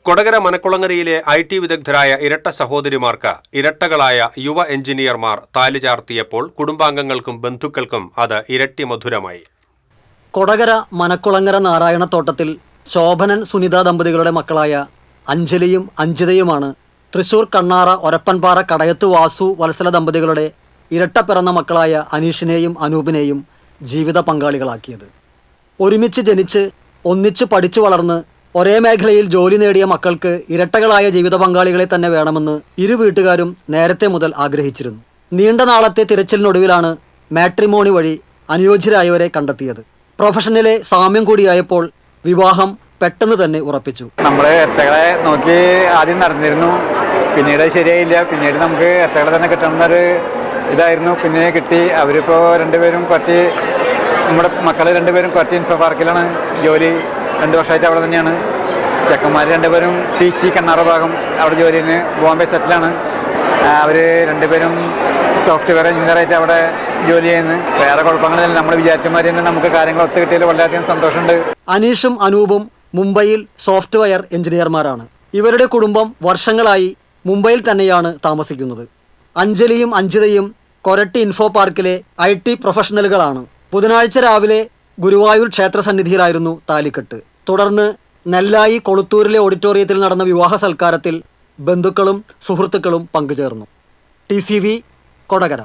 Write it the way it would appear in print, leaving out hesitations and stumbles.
Kodakara മനക്കുളങ്ങരയിലെ IT വിദഗ്ധരായ ഇരട്ട സഹോദരിമാർക്ക് ഇരട്ടകളായ യുവ എഞ്ചിനീയർമാർ താലി ചാർത്തിയപ്പോൾ കുടുംബാംഗങ്ങൾക്കും ബന്ധുക്കൾക്കും അത് ഇരട്ടി മധുരമായി. കൊടകര മനക്കുളങ്ങര നാരായണത്തോട്ടത്തിൽ ശോഭനൻ സുനിത ദമ്പതികളുടെ മക്കളായ അഞ്ജലിയും അഞ്ജിതയുമാണ് തൃശൂർ കണ്ണാറ ഒരപ്പൻപാറ കടയത്ത് വാസു വത്സല ദമ്പതികളുടെ ഇരട്ട പിറന്ന മക്കളായ അനീഷിനെയും അനൂപിനെയും ജീവിത പങ്കാളികളാക്കിയത്. ഒരുമിച്ച് ജനിച്ച് ഒന്നിച്ച് പഠിച്ചു വളർന്ന് ഒരേ മേഖലയിൽ ജോലി നേടിയ മക്കൾക്ക് ഇരട്ടകളായ ജീവിത പങ്കാളികളെ തന്നെ വേണമെന്ന് ഇരു വീട്ടുകാരും നേരത്തെ മുതൽ ആഗ്രഹിച്ചിരുന്നു. നീണ്ട നാളത്തെ തിരച്ചിലിനൊടുവിലാണ് മാട്രിമോണി വഴി അനുയോജ്യരായവരെ കണ്ടെത്തിയത്. പ്രൊഫഷനിലെ സാമ്യം കൂടിയായപ്പോൾ വിവാഹം പെട്ടെന്ന് തന്നെ ഉറപ്പിച്ചു. നമ്മൾ ഇരട്ടകളെ നോക്കി ആദ്യം നടന്നിരുന്നു, പിന്നീട് ശരിയായില്ല. പിന്നീട് നമുക്ക് ഇരട്ടകളെ തന്നെ കിട്ടണമെന്നൊരു ഇതായിരുന്നു. പിന്നെ കിട്ടി. അവരിപ്പോൾ രണ്ടുപേരും കുറച്ച് നമ്മുടെ മക്കൾ രണ്ടുപേരും കുറച്ച് ഇൻഫോ പാർക്കിലാണ് ജോലി. 2 വർഷമായിട്ട് അവിടെ തന്നെയാണ്. ചെക്കന്മാർ രണ്ടുപേരും TC കണ്ണാറ ഭാഗം അവിടെ ജോലിന് ബോംബെ സെറ്റിലാണ്. അവർ രണ്ടുപേരും സോഫ്റ്റ്വെയർ എഞ്ചിനീയറായിട്ട് അവിടെ ജോലി ചെയ്യുന്നു. വേറെ കുഴപ്പങ്ങളില്ല. നമ്മൾ വിചാരിച്ചമാതിരി തന്നെ നമുക്ക് കാര്യങ്ങൾ ഒത്തു കിട്ടിയതിൽ വളരെയധികം സന്തോഷമുണ്ട്. അനീഷും അനൂപും മുംബൈയിൽ സോഫ്റ്റ്വെയർ എഞ്ചിനീയർമാരാണ്. ഇവരുടെ കുടുംബം വർഷങ്ങളായി മുംബൈയിൽ തന്നെയാണ് താമസിക്കുന്നത്. അഞ്ജലിയും അഞ്ജിതയും കൊരട്ടി ഇൻഫോ പാർക്കിലെ IT പ്രൊഫഷണലുകളാണ്. ബുധനാഴ്ച രാവിലെ ഗുരുവായൂർ ക്ഷേത്രസന്നിധിയിലായിരുന്നു താലിക്കെട്ട്. തുടർന്ന് നെല്ലായി കൊളുത്തൂരിലെ ഓഡിറ്റോറിയത്തിൽ നടന്ന വിവാഹ സൽക്കാരത്തിൽ ബന്ധുക്കളും സുഹൃത്തുക്കളും പങ്കുചേർന്നു. TCV കൊടകര.